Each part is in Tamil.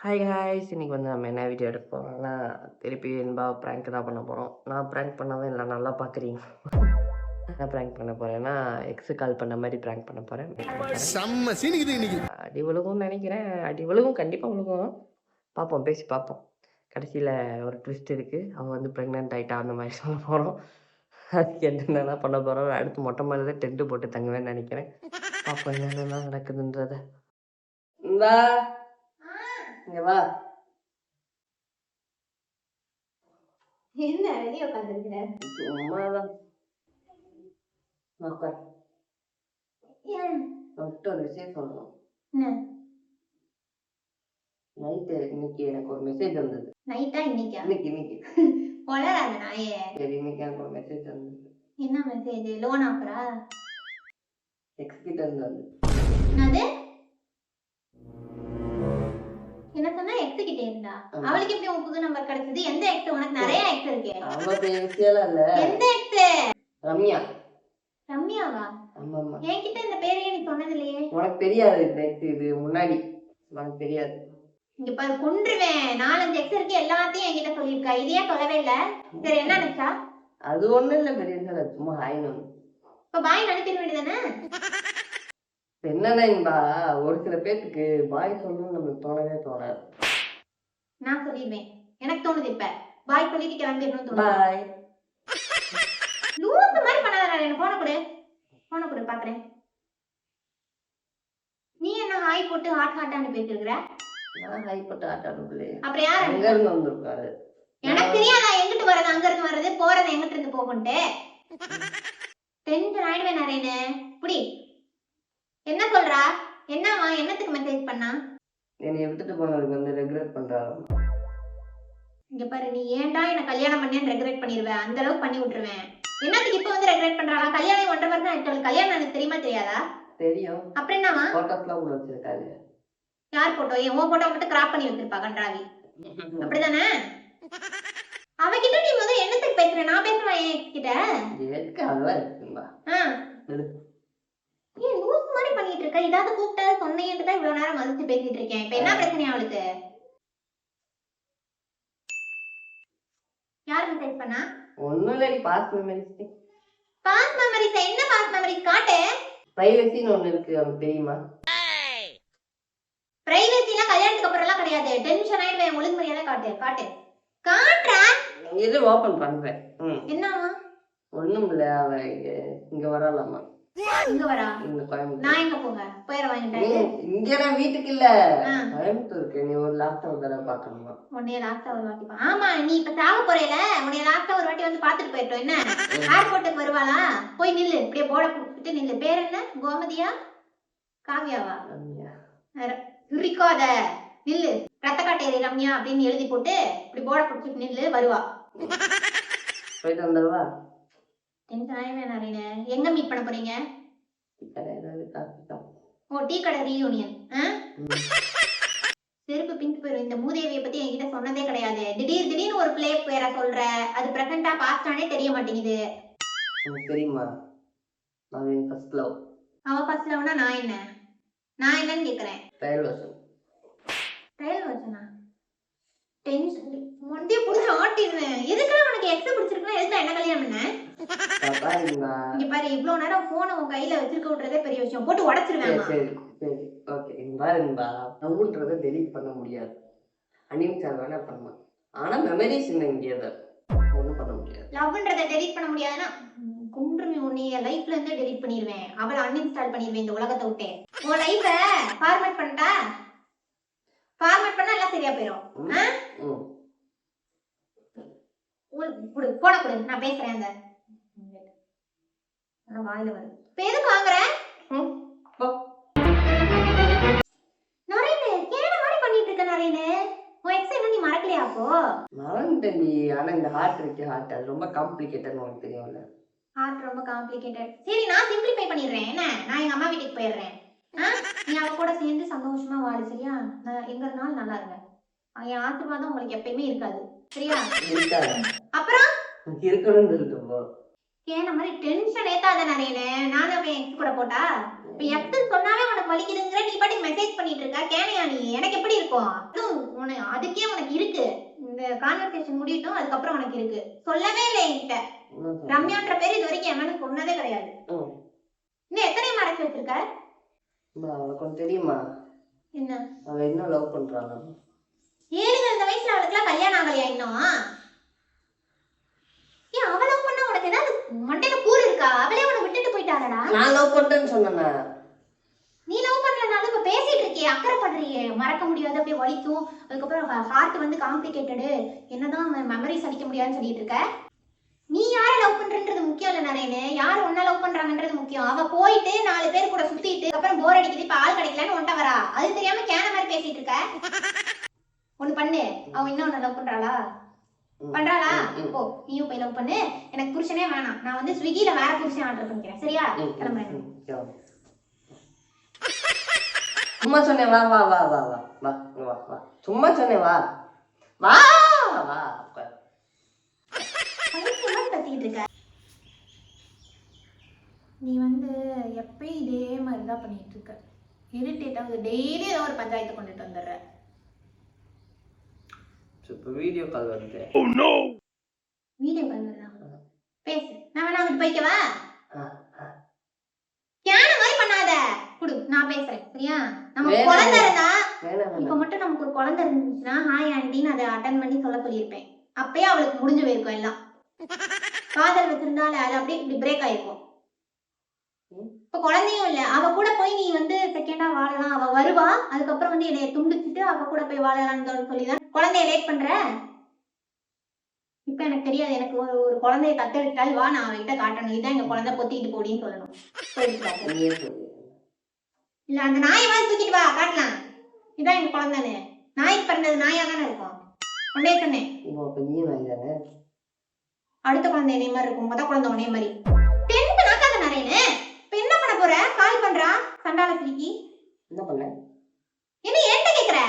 ஹாய் ஹாய்ஸ் இன்னைக்கு நம்ம என்ன வீடியோ எடுக்க போகிறோம்னா திருப்பி இன்பாவை ப்ராங்க் தான் பண்ண போகிறோம். நான் ப்ராங்க் பண்ணாதான் இல்லை நல்லா பார்க்குறீங்க. என்ன ப்ராங்க் பண்ண போகிறேன்னா எக்ஸு கால் பண்ண மாதிரி ப்ராங்க் பண்ண போகிறேன். அடி விழுகும்னு நினைக்கிறேன். அடி விழுகும், கண்டிப்பாக விழுகும். பார்ப்போம், பேசி பார்ப்போம். கடைசியில் ஒரு ட்விஸ்ட் இருக்குது. அவன் ப்ரெக்னென்ட் ஆகிட்டா அந்த மாதிரி சொல்ல போகிறோம். அதுக்கு என்னென்னலாம் பண்ண போகிறோம். அடுத்து மொட்டை மாடியில் தான் டென்ட்டு போட்டு தங்குவேன்னு நினைக்கிறேன். பார்ப்போம் என்னென்னலாம் நடக்குதுன்றத. இந்தா இங்கே வா. என்ன வெளிய உட்கார்ந்திருக்கிற? சும்மாதான் உட்கார். ஏன்? உன்கிட்ட ஒரு விஷயம் சொல்லணும். என்ன? நைட்டு இன்னைக்கு எனக்கு ஒரு மெசேஜ் வந்தது. நைட்டா இன்னைக்கா? இன்னைக்கு பொலறாத நாயே. சரி, இன்னைக்கு எனக்கு ஒரு மெசேஜ் வந்தது. என்ன மெசேஜ்? லோன் ஆஃபரா? எக்ஸ் கிட்ட இருந்து வந்து. என்னது? என்ன சொன்னா எக்ஸ் கிட்ட இருந்தா? அவளுக்கு எப்படி உன் புது நம்பர் கிடைச்சது? எந்த எக்ஸ்? உனக்கு நிறைய எக்ஸ் இருக்கே. அவ்வளோ பெரிய விஷயம் இல்ல. எந்த எக்ஸ்? ரம்யா. ரம்யாவா? ஆமாம்மா. என்கிட்ட இந்த பேரையே நீ சொன்னது இல்லையே. உனக்கு தெரியாது இந்த எக்ஸ், இது முன்னாடி உனக்கு தெரியாது. இங்க பாரு, கொன்றுவேன். 4-5 எக்ஸ் இருக்கு, எல்லாத்தையும் என்கிட்ட சொல்லியிருக்கா. இதையே சொல்லவே இல்ல. சரி, என்ன நினைச்சா? அது ஒண்ணும் இல்ல பெரிய, சும்மா ஹாய்னு. இப்ப பாய் நினைச்சிட வேண்டியதானே? என்னன்னா ஒரு சில பேருக்கு பாய் சொல்லணும்னு நம்மளுக்கு தோணவே தோணாது. நான் சொல்லிடுவேன், எனக்கு தோணுது. இப்ப பாய் சொல்லிட்டு கிளம்பிடணும் தோணுது. பாய். லூசு மாதிரி பண்ணாத. எனக்கு போன கொடு பாக்குறேன். நீ என்ன ஹாய் போட்டு ஹாட் அனுப்பி வச்சிருக்கிற? நான் ஹாய் போட்டு ஆட்டாடுங்களே. அப்புறம் யார் அங்க இருந்து வந்திருக்காரு? எனக்கு தெரியாதா எங்கிட்டு வர்றது, அங்க இருந்து வர்றது, போறது எங்கிட்ட இருந்து போகும்ட்டு? டென்ஷன் ஆயிடுவேன் நாரேனு. புடி. என்ன சொல்றா? என்னவா? என்னத்துக்கு மெசேஜ் பண்ணா? என்னை விட்டுட்டு போனதுக்கு ரெகுலேட் பண்றாரு. இங்க பாரு, நீ ஏன்டா என்ன கல்யாணம் பண்ணேன்னு ரெகுலேட் பண்ணிடுவேன். அந்த அளவுக்கு பண்ணி விட்டுருவேன். என்னத்துக்கு இப்ப ரெகுலேட் பண்றாளா? கல்யாணம் 1.5 வருஷம் ஆயிடுச்சு. கல்யாணம் எனக்கு தெரியுமா தெரியாதா? தெரியும். அப்புறம் என்னவா? போட்டோஸ்லாம் உள்ள வச்சிருக்காரு. யார் போட்டோ? என் போட்டோ மட்டும் கிராப் பண்ணி வச்சிருப்பா கன்றாவி. அப்படிதானே? அவகிட்ட நீ முதல்ல என்னத்துக்கு பேசுற? நான் பேசுறேன் என் எக்ஸ் கிட்ட. எதுக்கு அதெல்லாம் இருக்குமா? ஏன் லூஸ் மாதிரி பண்ணிட்டு இருக்க? இதாவது கூப்பிட்டா சொன்னேன்னு தான் இவ்வளவு நேரம் மதிச்சு பேசிட்டு இருக்கேன். இப்ப என்ன பிரச்சனை அவளுக்கு? யார் மெசேஜ் பண்ணா? ஒண்ணும் இல்ல, நீ பாஸ் மெமரிஸ். Past memories? என்ன பாஸ் மெமரிஸ்? காட்டு. பிரைவசின்னு ஒண்ணு இருக்கு, உனக்கு தெரியுமா? பிரைவசிலாம் கல்யாணத்துக்கு அப்புறம் எல்லாம் கிடையாது. டென்ஷன் ஆயிடுவேன். ஒழுங்கு மரியாதை காட்டு. காட்டுறா. இது ஓபன் பண்றேன். என்னவா? ஒண்ணும் இல்ல, அவ இங்க வரலாமா? இங்க வரா? இந்த கோயம்புத்தூர். நான் எங்க போங்க? போயிர வாங்கிட்டேன். இங்க நான் வீட்டுக்கு இல்ல, கோயம்புத்தூருக்கு. நீ ஒரு லாஸ்டா ஒரு தடவை பாக்கணுமா? உன்னைய லாஸ்டா ஒரு வாட்டி ஆமா, நீ இப்ப சாக போறேல, உன்னைய லாஸ்டா ஒரு வாட்டி வந்து பாத்துட்டு போயிட்டோம். என்ன ஏர்போர்ட்டுக்கு வருவாளா? போய் நில்லு, இப்படியே போட புடிச்சிட்டு நில்லு. பேர் என்ன? கோமதியா காவியாவா? இருக்காத, நில்லு. ரத்த காட்டேரி ரம்யா அப்படின்னு எழுதி போட்டு இப்படி போட புடிச்சிட்டு நில்லு, வருவா. போயிட்டு வந்துடுவா. டென்ஷன் ஆயிடுவே நானே. எங்க மீட் பண்ண போறீங்க? ஓ, டீ கடை ரீயூனியன். செருப்பு பிஞ்சு போயிடும். இந்த மூதேவியை பத்தி என்கிட்ட சொன்னதே கிடையாது. திடீர்னு ஒரு பிளே பேர சொல்ற, அது பிரசன்டா பாஸ்டானே தெரிய மாட்டேங்குது. தெரியுமா? அவன் ஃபர்ஸ்ட் லவ். அவ ஃபர்ஸ்ட் லவ்னா நான் என்னன்னு கேக்குறேன். ட்ரையல் வெர்ஷனா? டென்ஷன் மண்டே புடிச்சு ஆட்டிடுவேன். எதுக்குடா உனக்கு எக்ஸ் பிடிச்சிருக்குன்னா எதுக்கு என்ன கல்யாணம் பண்ண? இங்க பாரு, இவ்வளவு நேரம் போனை உன் கையில வச்சிருக்க விட்டுறதே பெரிய விஷயம். போட்டு உடைச்சிருவேன். சரி ஓகே. பாருங்கப்பா, லவ்ன்றதை டெலீட் பண்ண முடியாது. அன்இன்ஸ்டால் வேணா பண்ணலாம், ஆனா மெமரிஸ் இங்கே ஒன்றும் பண்ண முடியாது. லவ்ன்றதை டெலீட் பண்ண முடியாதுன்னா குன்றுமே உன்னைய லைஃப்ல இருந்தே டெலீட் பண்ணிடுவேன். அவளை அன்இன்ஸ்டால் பண்ணிடுவேன் இந்த உலகத்தை விட்டே. உன் லைஃப ஃபார்மேட் பண்ணிட்டா? ஃபார்மேட் பண்ணா எல்லாம் சரியா போயிடும். போன கொடு, நான் பேசுறேன். அந்த வாயில வரும். இப்ப எதுக்கு வாங்குற? நரேனு கேன மாதிரி பண்ணிட்டு இருக்க. நரேனு, உன் எக்ஸ் என்ன நீ மறக்கலையா? அப்போ மறந்துட்டேன். ஆனா இந்த ஹார்ட் இருக்கு, ஹார்ட் அது ரொம்ப காம்ப்ளிகேட்டட், உனக்கு தெரியும்ல. ஹார்ட் ரொம்ப காம்ப்ளிகேட்டட். சரி, நான் சிம்பிளிஃபை பண்ணிடுறேன். என்ன, நான் எங்க அம்மா வீட்டுக்கு போயிடுறேன். நீ அவ கூட சேர்ந்து சந்தோஷமா வாழு. சரியா? நான் எங்க இருந்தாலும் நல்லா இருங்க. என் ஆசீர்வாதம் உங்களுக்கு எப்பயுமே இருக்காது. சரியா? இருக்காது. அப்புறம் இருக்கணும்னு சொல்லிட்டு ஏன்னா மாதிரி டென்ஷன் ஏத்தாத நிறைய நானும் அவன் எக்ஸ் கூட போட்டா இப்ப எக்ஸ் சொன்னாலே உனக்கு வலிக்குதுங்கிற நீ பாட்டுக்கு மெசேஜ் பண்ணிட்டு இருக்கா கேனையா நீ எனக்கு எப்படி இருக்கும் உனக்கு அதுக்கே உனக்கு இருக்கு இந்த கான்வர்சேஷன் முடியட்டும் அதுக்கப்புறம் உனக்கு இருக்கு சொல்லவே இல்லை என்கிட்ட ரம்யான்ற பேர் இது வரைக்கும் என் மேல சொன்னதே கிடையாது இன்னும் எத்தனை மறைச்சு வச்சிருக்க உனக்கு தெரியுமா என்ன அவ என்ன லவ் பண்றாங்க ஏழுங்க இந்த வயசுல அவளுக்குலாம் கல்யாணம் ஆகலையா இன்னும் ஏன் அவ லவ் பண்ணா உனக்கு ஏதாவது மண்டையில கூறு இருக்கா அவளே உன்னை விட்டுட்டு போயிட்டாளடா நான் லவ் பண்றேன்னு சொன்னேனா நீ லவ் பண்ணலனாலும் இப்ப பேசிட்டு இருக்கியே அக்கறை பண்றியே மறக்க முடியாது அப்படியே வலிக்கும் அதுக்கப்புறம் ஹார்ட் வந்து காம்ப்ளிகேட்டடு என்னதான் மெமரிஸ் அடிக்க முடியாதுன்னு சொல்லிட்டு இருக்க நீ யாரை லவ் பண்றன்றது முக்கியம் இல்ல நிறைய யார் ஒன்னா லவ் பண்றாங்கன்றது முக்கியம் அவ போயிட்டு 4 பேர் கூட சுத்திட்டு அப்புறம் போர் அடிக்குது இப்ப ஆள் கிடைக்கலன்னு ஒன்ட்ட வரா அது தெரியாம கேன மாதிரி பேசிட்டு இருக்க ஒண்ணு பண்ணு அவன் இன்னும் லவ் பண்றாளா பண்றாளா ஓ நீயும் போய் லவ் பண்ணு எனக்கு புருஷனே வேணாம் நான் வந்து ஸ்விக்கில வேற புருஷன் ஆர்டர் பண்ணிக்கிறேன் சரியா கிளம்புறேன் சும்மா சொன்னேன் வா வா வா வா வா வா வா வா சும்மா சொன்னேன் வா வா வா கத்திக்கிட்டு இருக்க நீ வந்து எப்பயும் இதே மாதிரிதான் பண்ணிட்டு இருக்க இரிட்டேட் ஆகுது டெய்லி ஏதோ ஒரு பஞ்சாயத்தை கொண்டுட்டு வந்துடுற இப்ப வீடியோ கால் வருது வீடியோ கால் வருதா பேசு நான் வேணா அங்கிட்டு போய்க்கவா கேன மாதிரி பண்ணாத குடு நான் பேசுறேன் சரியா நமக்கு குழந்தை இருந்தா இப்ப மட்டும் நமக்கு ஒரு குழந்தை இருந்துச்சுன்னா ஹாய் ஆண்டின்னு அதை அட்டன் பண்ணி சொல்ல சொல்லியிருப்பேன் அப்பயே அவளுக்கு முடிஞ்சு போயிருக்கும் எல்லாம் காதல் வச்சிருந்தால அது அப்படியே இப்படி பிரேக் ஆயிருக்கும் இப்ப குழந்தையும் இல்ல அவ கூட போய் நீ வந்து செகண்டா வாழலாம் அவ வருவா அதுக்கப்புறம் வந்து என்னைய துண்டிச்சுட்டு அவ கூட போய் வாழலாம்னு சொல்லிதான் குழந்தைய லேட் பண்ற இப்ப எனக்கு தெரியாது எனக்கு ஒரு குழந்தைய தத்தெடுத்தால் வா நான் அவன்கிட்ட காட்டணும் இதான் எங்க குழந்தை பொத்திட்டு போடின்னு சொல்லணும் இல்ல அந்த நாயை மாதிரி தூக்கிட்டு வா காட்டலாம் இதான் எங்க குழந்தைன்னு நாய்க்கு பிறந்தது நாயா தானே இருக்கும் உன்னே சொன்னேன் அடுத்த குழந்தை என்னைய மாதிரி இருக்கும் முத குழந்தை உன்னே மாதிரி டென்ஷன் ஆகாத நிறைய இப்ப என்ன பண்ண போற கால் பண்றா சண்டால சிரிக்கி என்ன பண்ண என்ன ஏன்ட்ட கேக்குற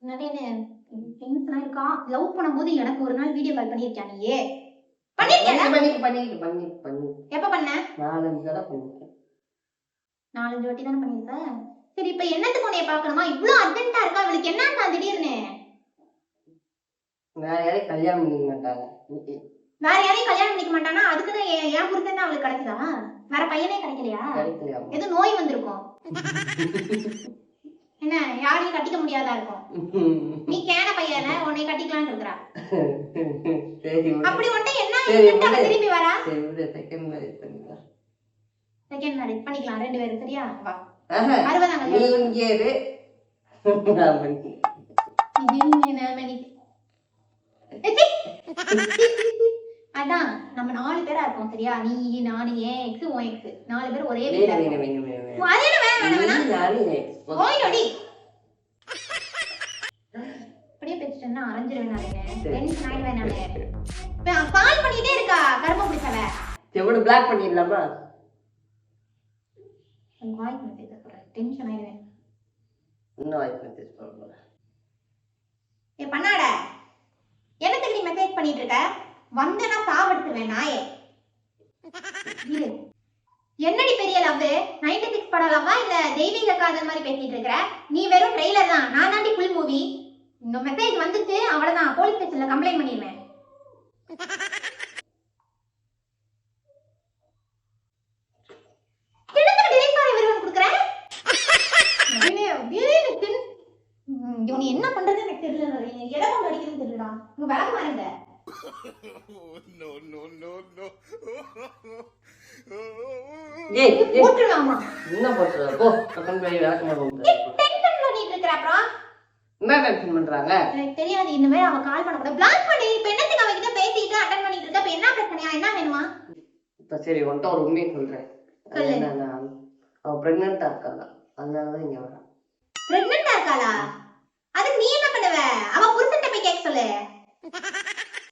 நிறைய டென்ஷனா இருக்கா லவ் பண்ணும்போது எனக்கு ஒரு நாள் வீடியோ கால் பண்ணிருக்கியா நீயே பண்ணிருக்கியா எப்ப பண்ண 4-5 தடவை பண்ணிருக்கேன் 4-5 வாட்டி தானே பண்ணிருக்க சரி இப்ப என்னத்துக்கு உன்னைய பாக்கணுமா இவ்வளவு அர்ஜென்ட்டா இருக்கா அவளுக்கு என்ன திடீர்னு வேற யாரையும் கல்யாணம் பண்ணிக்க மாட்டாங்க வேற யாரையும் கல்யாணம் பண்ணிக்க மாட்டானா அதுக்குன்னு என் புருஷன் தான் அவளுக்கு கிடைச்சதா வேற பையனே கிடைக்கலையா எது நோய் வந்திருக்கும் என்ன யாரையும் கட்டிக்க முடியாதா இருக்கும் நீ கேன பையன உன்னை கட்டிக்கலான்னு இருக்கா அப்படி மட்டும் என்ன திரும்பி வரா செகண்ட் மேரேஜ் பண்ணிக்கலாம் 2 பேரும் சரியா வா 60 அதான் நம்ம 4 பேரா இருப்போம் சரியா நீ நானு ஏன் எக்ஸ் உன் எக்ஸ் 4 பேர் ஒரே வீட்ல அப்படியே பேசிட்டேன்னா அரைஞ்சிருவேன் நானு கால் பண்ணிட்டே இருக்கா கரும பிடிச்சவ எவ்வளவு பிளாக் பண்ணிடலாமா வாய்ஸ் மெசேஜ் போடுறேன் டென்ஷன் ஆயிடுவேன் இன்னும் வாய்ஸ் மெசேஜ் போடுறேன் ஏ பண்ணாட என்னத்துக்கு நீ மெசேஜ் பண்ணிட்டு இருக்க வந்தனா சாவடிச்சுவேன் நாயே என்னடி பெரிய லவ் 96 படம் லவ்வா இல்ல தெய்வீக காதல் மாதிரி பேசிட்டு இருக்கற நீ வெறும் ட்ரெய்லர் தான் நான் தாண்டி ஃபுல் மூவி இந்த மெசேஜ் வந்துச்சு அவ்வளவுதான் போலீஸ் ஸ்டேஷன்ல கம்ப்ளைண்ட் பண்ணிடுவேன் இவன் என்ன பண்றது எனக்கு தெரியல இடம் கொண்டு அடிக்கிறதுன்னு தெரியலடா இங்க வேலை மாறுங்க போட்டுலாமா என்ன போட்டுற போ பக்கம் போய் வேலை மாறுங்க டென்ஷன் பண்ணிட்டு இருக்கற அப்புறம் என்ன டென்ஷன் பண்றாங்க எனக்கு தெரியாது இனிமே அவ கால் பண்ண கூட பிளாக் பண்ணி இப்ப என்னத்துக்கு அவ கிட்ட பேசிட்டு அட்டெண்ட் பண்ணிட்டு இருக்க இப்ப என்ன பிரச்சனையா என்ன வேணுமா இப்ப சரி உன்கிட்ட ஒரு உண்மையை சொல்றேன் என்னன்னா அவ பிரெக்னன்ட்டா இருக்காளா அதனாலதான் இங்க வரா பிரெக்னன்ட்டா இருக்காளா அதுக்கு நீ என்ன பண்ணுவ அவ புருஷன்ட்ட போய் கேட்க சொல்லு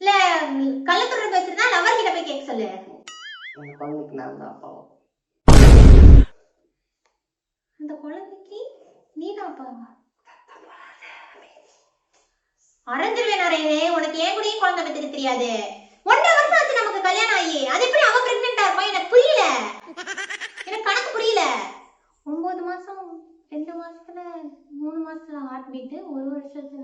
இல்ல கள்ளத்தொடர்பு வச்சிருந்தா லவர் கிட்ட போய் கேட்க சொல்லு அந்த குழந்தைக்கு நான் தான் அப்பாவா அந்த குழந்தைக்கு நீ தான் அப்பாவா அரைஞ்சிருவேன் நிறையவே. உனக்கு ஏன் கூடயும் குழந்தை பெற்றுக்க தெரியாது. 1.5 வருஷம் ஆச்சு நமக்கு கல்யாணம் ஆகி. அது எப்படி அவ பிரெக்னெண்டா இருப்பா? எனக்கு புரியல. எனக்கு கணக்கு புரியல. 9 மாசம் 2 மாசத்துல 3 மாசத்துல ஹார்ட் பீட், 1 வருஷத்துல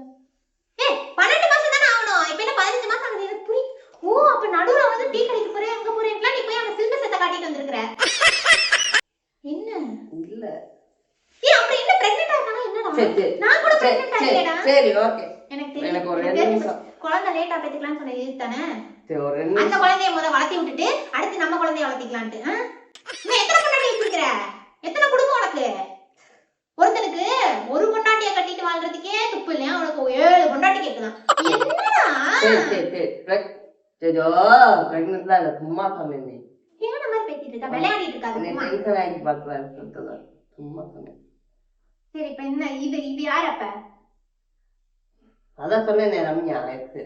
12 மாசம் தானே ஆகணும். இப்ப என்ன 15 மாசம் ஆகுது? எனக்கு புரிய. ஓ, அப்ப நடுவுல வந்து டீ கடைக்கு போறேன் அங்க போறேன்லாம் நீ போய் அங்க சில்பசத்தை காட்டிட்டு வந்திருக்கற. என்ன இல்ல அப்ப என்ன பிரெக்னெண்டா இருக்கானா? என்னடா சரி நான் கூட பிரெக்னெண்டா இல்லடா. சரி ஓகே. எனக்கு தெரியும். எனக்கு ஒரு 2 நிமிஷம். குழந்தை லேட்டா பெத்துக்கலாம்னு சொன்ன இதுதானே. சரி ஒரு 2 நிமிஷம். அந்த குழந்தைய முத வளர்த்தி விட்டுட்டு அடுத்து நம்ம குழந்தைய வளர்த்திக்கலாம்னு. நீ எத்தனை பொண்டாட்டி வச்சிருக்கிற? எத்தனை குடும்பம் உனக்கு? ஒருத்தனுக்கு ஒரு பொண்டாட்டிய கட்டிட்டு வாழ்றதுக்கே துப்பு இல்லையா? உனக்கு 7 பொண்டாட்டி கேட்கலாம். என்னடா? சரி ஜோ பிரெக்னன்ட்ல இல்ல, சும்மா சொன்னேன். நீ என்ன மாதிரி பேசிட்டு இருக்க? விளையாடிட்டு இருக்காத. நீ டென்ஷன் ஆகி பாக்கல, சும்மா சொன்னேன். சரி இப்ப என்ன இது யார் அப்ப? அதான் சொன்னேனே ரம்யா எக்ஸ்.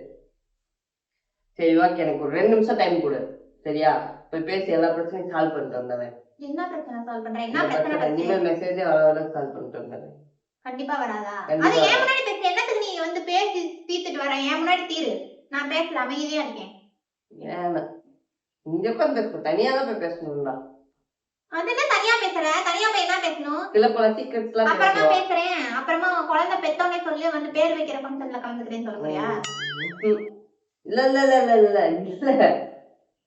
சரி ஓகே, எனக்கு ஒரு 2 நிமிஷம் டைம் கொடு சரியா? போய் பேசி எல்லா பிரச்சனையும் சால்வ் பண்ணிட்டு வந்தவன். என்ன பிரச்சனை சால்வ் பண்ற? என்ன பிரச்சனை? நீங்க மெசேஜ் வர சால்வ் பண்ணிட்டு வந்தவன். கண்டிப்பா வராதா? அது ஏன் முன்னாடி பேச என்னத்துக்கு நீ வந்து பேசி தீர்த்துட்டு வர? ஏன் முன்னாடி தீரு. நான் பேசல, அமைதியா இருக்கேன். ஏன்னா இங்க போய் பேச தனியா தான் போய் பேசணும்ல. அது என்ன தனியா பேசுற? தனியா போய் என்ன பேசணும்? சில பல சீக்ரெட்ஸ்லாம் அப்புறமா பேசுறேன். அப்புறமா குழந்தை பெத்தோனே சொல்லி வந்து பேர் வைக்கிற ஃபங்க்ஷன்ல கலந்துக்கிறேன்னு சொல்ல போறியா? இல்ல இல்ல இல்ல இல்ல இல்ல இல்ல,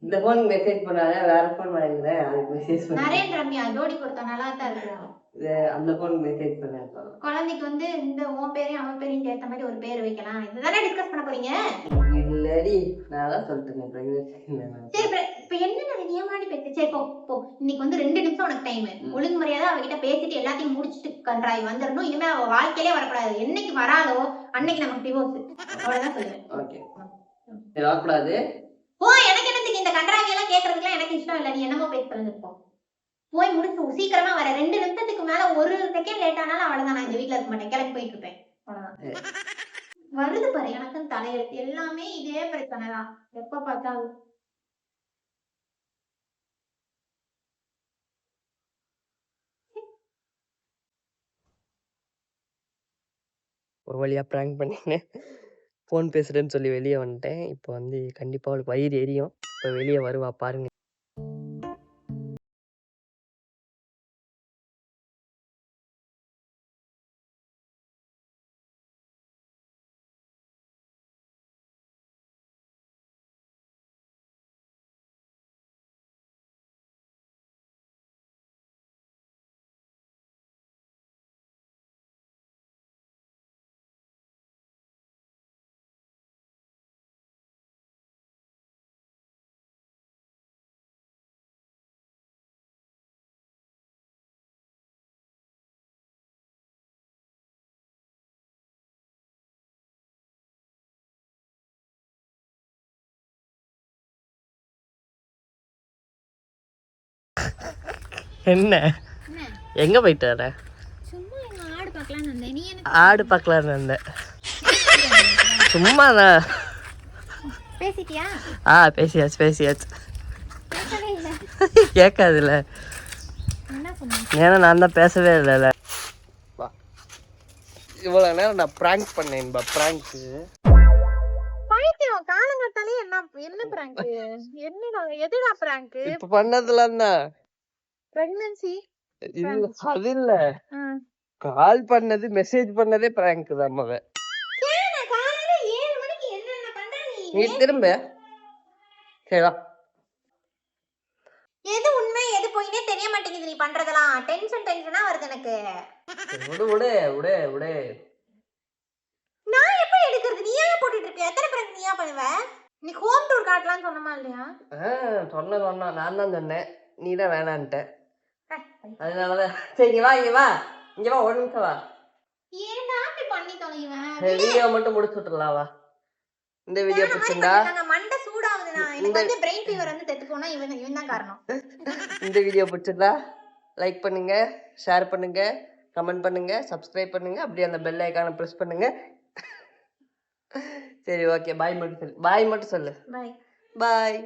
இந்த போன் மெசேஜ் பண்ணாத, வேற போன் வாங்குறேன் அதுக்கு மெசேஜ் பண்ண. நரேன் ரம்யா ஜோடி பொறுத்த நல்லா தான் இருக்கு. அந்த போன் மெசேஜ் பண்ண குழந்தைக்கு வந்து இந்த உன் பேரையும் அவன் பேரையும் சேர்த்த மாதிரி ஒரு பேர் வைக்கலாம். இதுதானே டிஸ்கஸ் பண்ண போறீங்க? இல்லடி நான் தான் சொல்லிட்டேன் பிரெக்னன்சி. சரி இப்ப என்ன நீ முன்னாடி பேசு. சரி போ இன்னைக்கு வந்து 2 நிமிஷம் உனக்கு டைம். ஒழுங்கு மரியாதை அவகிட்ட பேசிட்டு எல்லாத்தையும் முடிச்சுட்டு கன்றாய் வந்துடணும். இனிமே அவ வாழ்க்கையிலே வரக்கூடாது. என்னைக்கு வராளோ அன்னைக்கு நமக்கு டிவோர்ஸ். அவ்வளவுதான் சொல்லுவேன். ஓகே சரி வரக்கூடாது. ஓ, எனக்கு என்னத்துக்கு இந்த கன்றாவி எல்லாம் கேட்கறதுக்குலாம் எனக்கு இஷ்டம் இல்லை. நீ என்னமோ பேசுறது இப்போ போய் முடிச்சு சீக்கிரமா வர. 2 நிமிஷத்துக்கு மேல 1 செகண்ட் லேட் ஆனாலும் அவ்வளவுதான். நான் இந்த வீட்டுல இருக்க மாட்டேன், கிளம்பி போயிட்டு இருப்பேன். அவ்வளவுதான். வருது பாரு எனக்கும் தலையெழுத்து. எல்லாமே இதே பிரச்சனை தான் எப்ப பார்த்தாலும். ஒரு வழியா பிராங்க் பண்ணினேன். ஃபோன் பேசுறேன்னு சொல்லி வெளியே வந்துட்டேன். இப்போ வந்து கண்டிப்பா அவளுக்கு வயிறு எரியும். இப்போ வெளியே வருவா பாருங்க. என்ன எங்க போயிட்டு வர? சும்மா ஆடு பார்க்கலாம்னு வந்தேன். நீ என்ன ஆடு பார்க்கலான்னு வந்தேன். சும்மா தான். பேசிட்டியா? பேசியாச்சு. கேட்காதுல்ல. ஏன்னா நான் தான் பேசவே இல்லைல்ல. இவ்வளோ நேரம் நான் பிராங்க் பண்ணேன். பிராங்க்கு காலங்கத்தாலே என்ன பிராங்க்? என்னடா எதுடா பிராங்க்? இப்ப பண்ணதுலாம் தான். பிரெக்னன்சி இல்ல அது இல்ல, கால் பண்ணது மெசேஜ் பண்ணதே பிராங்க் தான். மவ நீ திரும்ப சரிடா. எது உண்மை எது பொய்னே தெரிய மாட்டேங்குது. நீ பண்றதெல்லாம் டென்ஷனா வருது எனக்கு. விடு. நான் எப்படி எடுக்கிறது? நீ ஏன் போட்டுட்டு இருக்க? எத்தனை பிராங்க் நீயா பண்ணுவ? நீ ஹோம் டூர் காட்டலாம்னு சொன்னமா இல்லையா? சொன்ன நான் தான் சொன்னேன், நீ தான் வேணான்ட்ட. அதனாலதான் சரி இங்க வா ஒரு நிமிஷம் வா. ஏன்டா அப்படி பண்ணி தொலைவேன்? வீடியோ மட்டும் முடிச்சு விட்டுறலாம் வா. இந்த வீடியோ பிடிச்சிருந்தா மண்டை சூடாகுதுனா எனக்கு வந்து பிரெயின் ஃபீவர் வந்து செத்து போனா இவன் தான் காரணம். இந்த வீடியோ பிடிச்சிருந்தா லைக் பண்ணுங்க, ஷேர் பண்ணுங்க, கமெண்ட் பண்ணுங்க, சப்ஸ்கிரைப் பண்ணுங்க, அப்படியே அந்த பெல் ஐகானை பிரஸ் பண்ணுங்க. சரி ஓகே பாய் மட்டும் சொல்லு. பாய். பாய்.